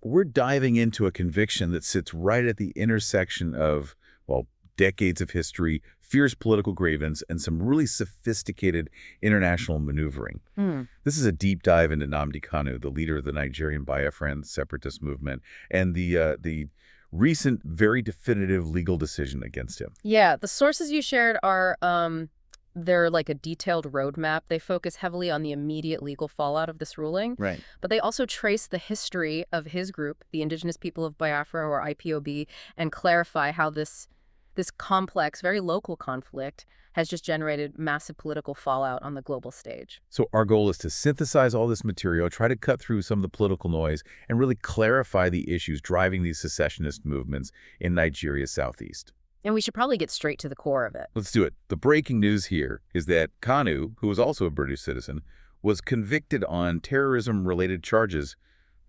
we're diving into a conviction that sits right at the intersection of, well, decades of history, fierce political grievance, and some really sophisticated international maneuvering. This is a deep dive into Nnamdi Kanu, the leader of the Nigerian Biafran separatist movement, and the recent, very definitive legal decision against him. Yeah, the sources you shared are, they're like a detailed roadmap. They focus heavily on the immediate legal fallout of this ruling. Right. But they also trace the history of his group, the Indigenous People of Biafra, or IPOB, and clarify how this complex, very local conflict has just generated massive political fallout on the global stage. So our goal is to synthesize all this material, try to cut through some of the political noise, and really clarify the issues driving these secessionist movements in Nigeria's southeast. And we should probably get straight to the core of it. Let's do it. The breaking news here is that Kanu, who was also a British citizen, was convicted on terrorism-related charges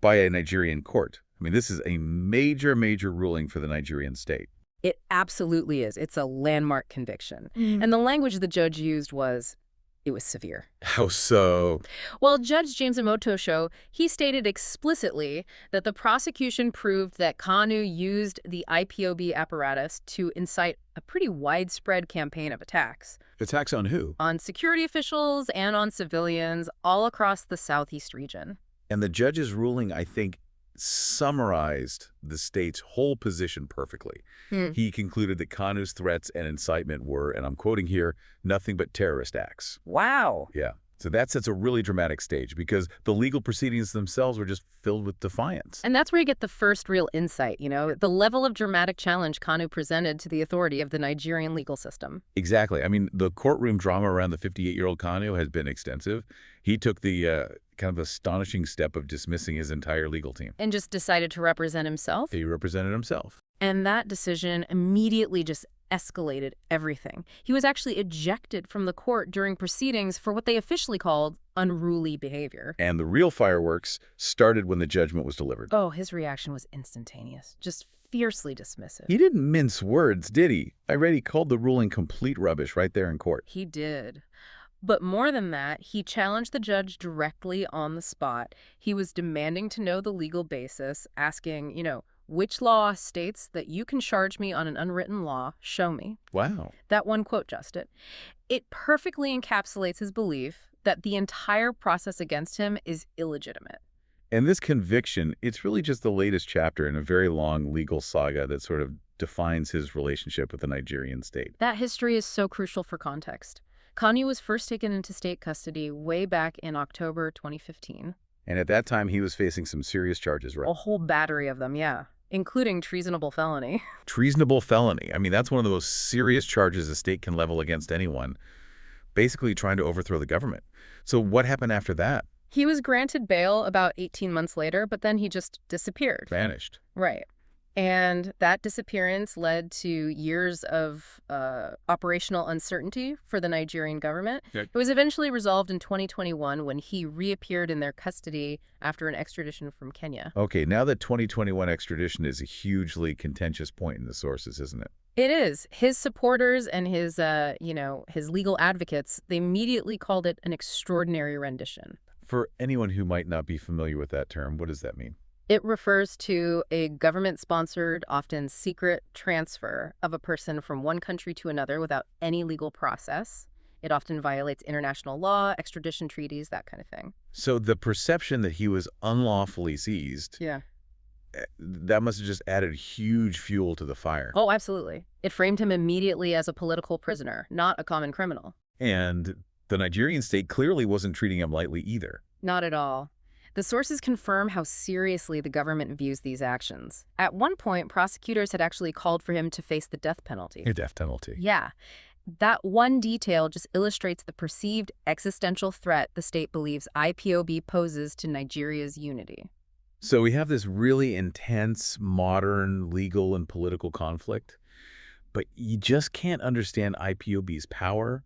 by a Nigerian court. I mean, this is a major, major ruling for the Nigerian state. It absolutely is. It's a landmark conviction. And the language the judge used was, it was severe. How so? Well, Judge James Omotosho, he stated explicitly that the prosecution proved that Kanu used the IPOB apparatus to incite a pretty widespread campaign of attacks. Attacks on who? On security officials and on civilians all across the southeast region. And the judge's ruling, I think, summarized the state's whole position perfectly. He concluded that Kanu's threats and incitement were, and I'm quoting here, nothing but terrorist acts. Wow. Yeah. So that sets a really dramatic stage because the legal proceedings themselves were just filled with defiance. And that's where you get the first real insight, the level of dramatic challenge Kanu presented to the authority of the Nigerian legal system. Exactly. I mean, the courtroom drama around the 58-year-old Kanu has been extensive. He took the kind of astonishing step of dismissing his entire legal team. And just decided to represent himself. He represented himself. And that decision immediately just escalated everything. He was actually ejected from the court during proceedings for what they officially called unruly behavior. And the real fireworks started when the judgment was delivered. Oh, his reaction was instantaneous, just fiercely dismissive. He didn't mince words, did he? I read he called the ruling complete rubbish right there in court. He did. But more than that, he challenged the judge directly on the spot. He was demanding to know the legal basis, asking, which law states that you can charge me on an unwritten law? Show me. Wow. That one quote, just it perfectly encapsulates his belief that the entire process against him is illegitimate. And this conviction, it's really just the latest chapter in a very long legal saga that sort of defines his relationship with the Nigerian state. That history is so crucial for context. Kanu was first taken into state custody way back in October 2015. And at that time, he was facing some serious charges, right? A whole battery of them, yeah, including treasonable felony. Treasonable felony. I mean, that's one of the most serious charges a state can level against anyone, basically trying to overthrow the government. So what happened after that? He was granted bail about 18 months later, but then he just disappeared. Vanished. Right. And that disappearance led to years of operational uncertainty for the Nigerian government. Okay. It was eventually resolved in 2021 when he reappeared in their custody after an extradition from Kenya. Okay, now that 2021 extradition is a hugely contentious point in the sources, isn't it? It is. His supporters and his legal advocates, they immediately called it an extraordinary rendition. For anyone who might not be familiar with that term, what does that mean? It refers to a government-sponsored, often secret transfer of a person from one country to another without any legal process. It often violates international law, extradition treaties, that kind of thing. So the perception that he was unlawfully seized, Yeah. that must have just added huge fuel to the fire. Oh, absolutely. It framed him immediately as a political prisoner, not a common criminal. And the Nigerian state clearly wasn't treating him lightly either. Not at all. The sources confirm how seriously the government views these actions. At one point, prosecutors had actually called for him to face the death penalty. A death penalty. Yeah. That one detail just illustrates the perceived existential threat the state believes IPOB poses to Nigeria's unity. So we have this really intense, modern, legal and political conflict, but you just can't understand IPOB's power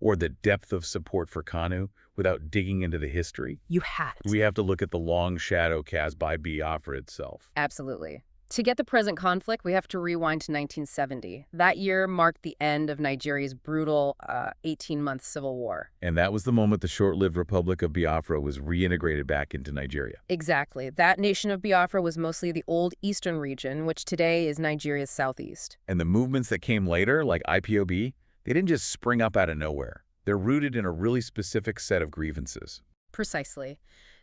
or the depth of support for Kanu without digging into the history. You have to. We have to look at the long shadow cast by Biafra itself. Absolutely. To get the present conflict, we have to rewind to 1970. That year marked the end of Nigeria's brutal 18-month civil war. And that was the moment the short-lived Republic of Biafra was reintegrated back into Nigeria. Exactly. That nation of Biafra was mostly the old eastern region, which today is Nigeria's southeast. And the movements that came later, like IPOB, they didn't just spring up out of nowhere. They're rooted in a really specific set of grievances. Precisely.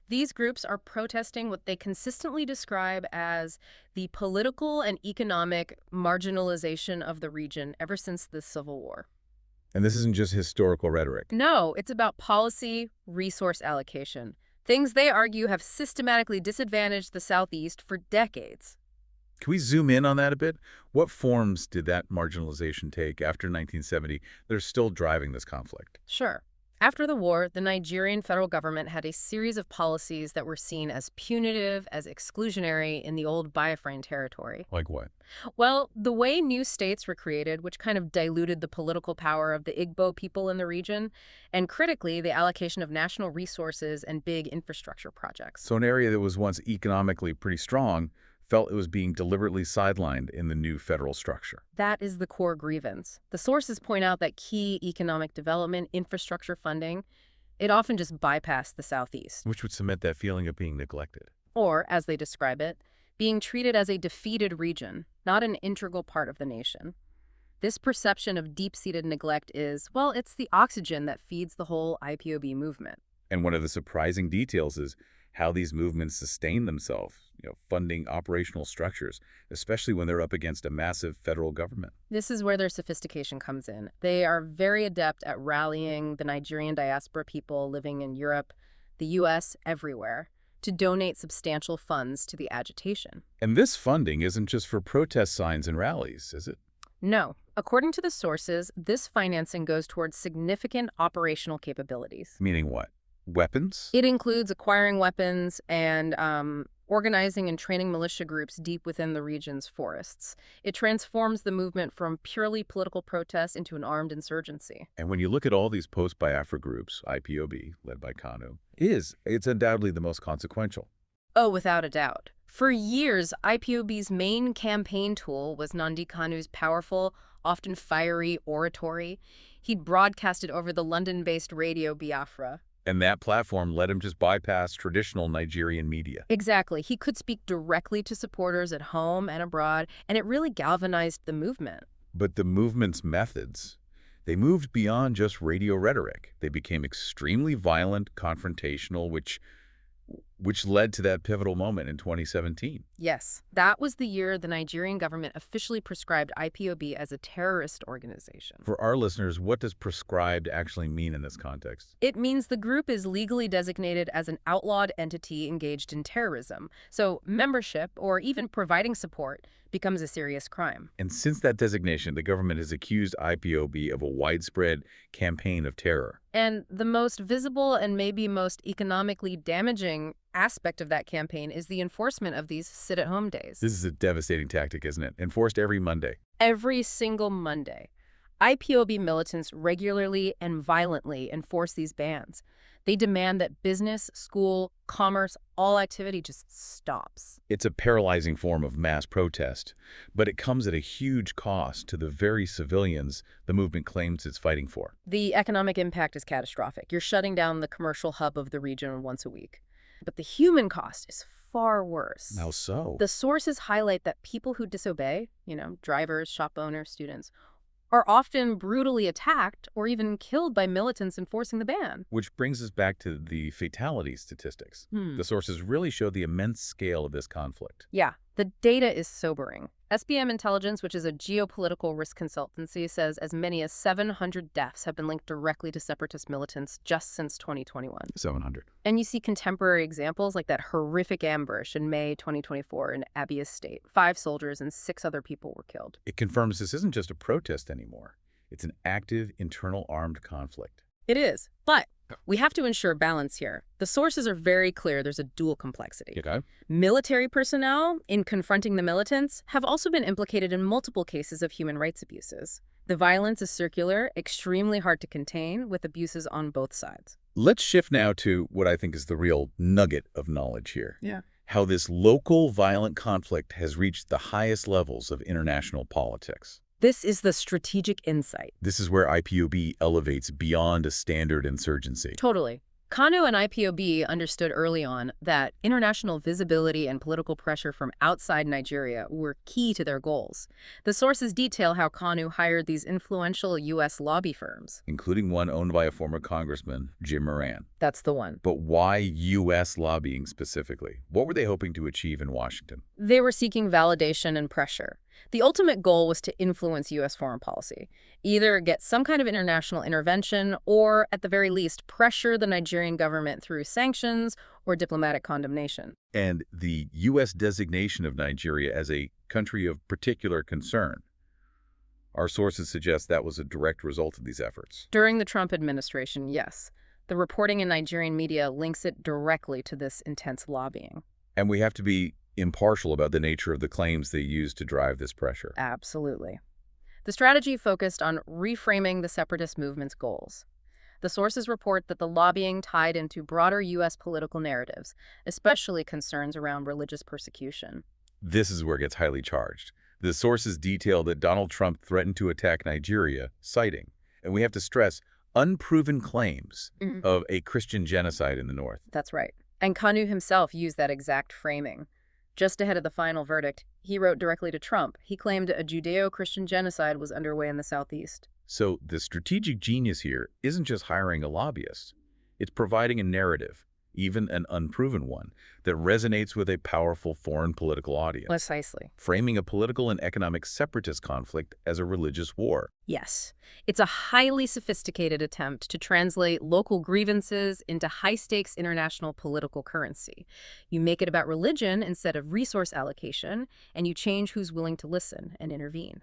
These groups are protesting what they consistently describe as the political and economic marginalization of the region ever since the Civil War. And this isn't just historical rhetoric. No, it's about policy, resource allocation. Things they argue have systematically disadvantaged the Southeast for decades. Can we zoom in on that a bit? What forms did that marginalization take after 1970 that are still driving this conflict? Sure. After the war, the Nigerian federal government had a series of policies that were seen as punitive, as exclusionary in the old Biafran territory. Like what? Well, the way new states were created, which kind of diluted the political power of the Igbo people in the region, and critically, the allocation of national resources and big infrastructure projects. So an area that was once economically pretty strong felt it was being deliberately sidelined in the new federal structure. That is the core grievance. The sources point out that key economic development, infrastructure funding, it often just bypassed the Southeast. Which would cement that feeling of being neglected. Or, as they describe it, being treated as a defeated region, not an integral part of the nation. This perception of deep-seated neglect is, well, it's the oxygen that feeds the whole IPOB movement. And one of the surprising details is how these movements sustain themselves, funding operational structures, especially when they're up against a massive federal government. This is where their sophistication comes in. They are very adept at rallying the Nigerian diaspora people living in Europe, the U.S., everywhere, to donate substantial funds to the agitation. And this funding isn't just for protest signs and rallies, is it? No. According to the sources, this financing goes towards significant operational capabilities. Meaning what? Weapons? It includes acquiring weapons and organizing and training militia groups deep within the region's forests. It transforms the movement from purely political protest into an armed insurgency. And when you look at all these post-Biafra groups, IPOB, led by Kanu, it's undoubtedly the most consequential. Oh, without a doubt. For years, IPOB's main campaign tool was Nnamdi Kanu's powerful, often fiery oratory. He'd broadcast it over the London-based Radio Biafra. And that platform let him just bypass traditional Nigerian media. Exactly. He could speak directly to supporters at home and abroad, and it really galvanized the movement. But the movement's methods, they moved beyond just radio rhetoric. They became extremely violent, confrontational, which led to that pivotal moment in 2017. Yes, that was the year the Nigerian government officially prescribed IPOB as a terrorist organization. For our listeners, what does prescribed actually mean in this context? It means the group is legally designated as an outlawed entity engaged in terrorism. So membership, or even providing support, becomes a serious crime. And since that designation, the government has accused IPOB of a widespread campaign of terror. And the most visible and maybe most economically damaging aspect of that campaign is the enforcement of these sit-at-home days. This is a devastating tactic, isn't it? Enforced every Monday. Every single Monday. IPOB militants regularly and violently enforce these bans. They demand that business, school, commerce, all activity just stops. It's a paralyzing form of mass protest, but it comes at a huge cost to the very civilians the movement claims it's fighting for. The economic impact is catastrophic. You're shutting down the commercial hub of the region once a week. But the human cost is far worse. How so? The sources highlight that people who disobey, drivers, shop owners, students, are often brutally attacked or even killed by militants enforcing the ban. Which brings us back to the fatality statistics. The sources really show the immense scale of this conflict. Yeah, the data is sobering. SBM Intelligence, which is a geopolitical risk consultancy, says as many as 700 deaths have been linked directly to separatist militants just since 2021. 700. And you see contemporary examples like that horrific ambush in May 2024 in Abia State. 5 soldiers and 6 other people were killed. It confirms this isn't just a protest anymore. It's an active, internal armed conflict. It is, but we have to ensure balance here. The sources are very clear there's a dual complexity. Okay. Military personnel, in confronting the militants, have also been implicated in multiple cases of human rights abuses. The violence is circular, extremely hard to contain, with abuses on both sides. Let's shift now to what I think is the real nugget of knowledge here. Yeah. how this local violent conflict has reached the highest levels of international politics. This is the strategic insight. This is where IPOB elevates beyond a standard insurgency. Totally. Kanu and IPOB understood early on that international visibility and political pressure from outside Nigeria were key to their goals. The sources detail how Kanu hired these influential U.S. lobby firms. Including one owned by a former congressman, Jim Moran. That's the one. But why U.S. lobbying specifically? What were they hoping to achieve in Washington? They were seeking validation and pressure. The ultimate goal was to influence U.S. foreign policy, either get some kind of international intervention or, at the very least, pressure the Nigerian government through sanctions or diplomatic condemnation. And the U.S. designation of Nigeria as a country of particular concern. Our sources suggest that was a direct result of these efforts. During the Trump administration, yes. The reporting in Nigerian media links it directly to this intense lobbying. And we have to be impartial about the nature of the claims they used to drive this pressure. Absolutely. The strategy focused on reframing the separatist movement's goals. The sources report that the lobbying tied into broader U.S. political narratives, especially concerns around religious persecution. This is where it gets highly charged. The sources detail that Donald Trump threatened to attack Nigeria, citing, and we have to stress, unproven claims of a Christian genocide in the north. That's right. And Kanu himself used that exact framing. Just ahead of the final verdict, he wrote directly to Trump. He claimed a Judeo-Christian genocide was underway in the southeast. So the strategic genius here isn't just hiring a lobbyist. It's providing a narrative, even an unproven one, that resonates with a powerful foreign political audience. Precisely. Framing a political and economic separatist conflict as a religious war. Yes. It's a highly sophisticated attempt to translate local grievances into high-stakes international political currency. You make it about religion instead of resource allocation, and you change who's willing to listen and intervene.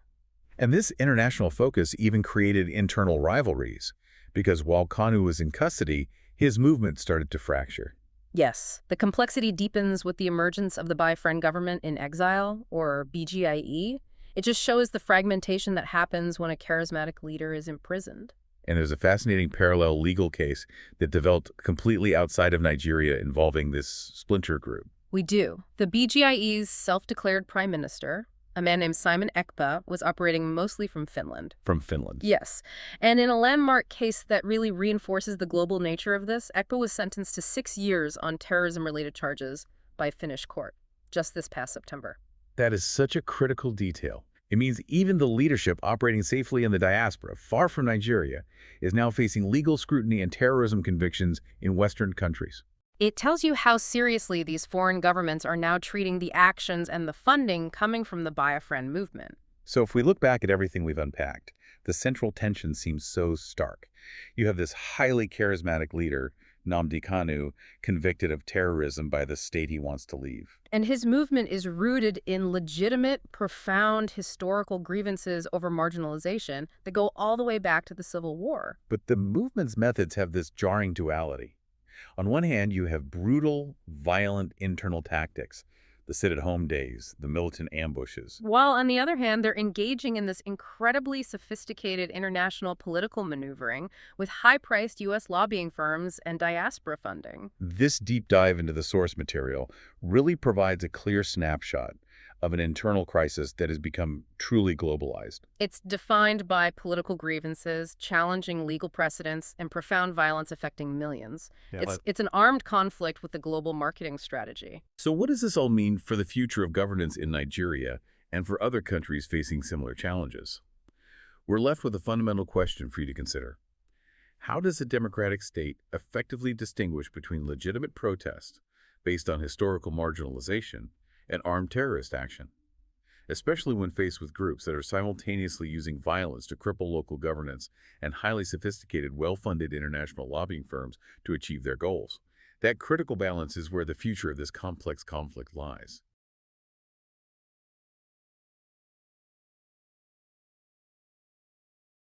And this international focus even created internal rivalries, because while Kanu was in custody, his movement started to fracture. Yes, the complexity deepens with the emergence of the Biafran government in exile, or BGIE. It just shows the fragmentation that happens when a charismatic leader is imprisoned. And there's a fascinating parallel legal case that developed completely outside of Nigeria involving this splinter group. We do. The BGIE's self-declared prime minister, a man named Simon Ekpa, was operating mostly from Finland. From Finland. Yes. And in a landmark case that really reinforces the global nature of this, Ekpa was sentenced to 6 years on terrorism-related charges by a Finnish court just this past September. That is such a critical detail. It means even the leadership operating safely in the diaspora, far from Nigeria, is now facing legal scrutiny and terrorism convictions in Western countries. It tells you how seriously these foreign governments are now treating the actions and the funding coming from the Biafran movement. So if we look back at everything we've unpacked, the central tension seems so stark. You have this highly charismatic leader, Nnamdi Kanu, convicted of terrorism by the state he wants to leave. And his movement is rooted in legitimate, profound historical grievances over marginalization that go all the way back to the Civil War. But the movement's methods have this jarring duality. On one hand, you have brutal, violent internal tactics, the sit-at-home days, the militant ambushes. While on the other hand, they're engaging in this incredibly sophisticated international political maneuvering with high-priced U.S. lobbying firms and diaspora funding. This deep dive into the source material really provides a clear snapshot of an internal crisis that has become truly globalized. It's defined by political grievances, challenging legal precedents, and profound violence affecting millions. It's an armed conflict with a global marketing strategy. So what does this all mean for the future of governance in Nigeria and for other countries facing similar challenges? We're left with a fundamental question for you to consider. How does a democratic state effectively distinguish between legitimate protest based on historical marginalization and armed terrorist action, especially when faced with groups that are simultaneously using violence to cripple local governance and highly sophisticated, well-funded international lobbying firms to achieve their goals? That critical balance is where the future of this complex conflict lies.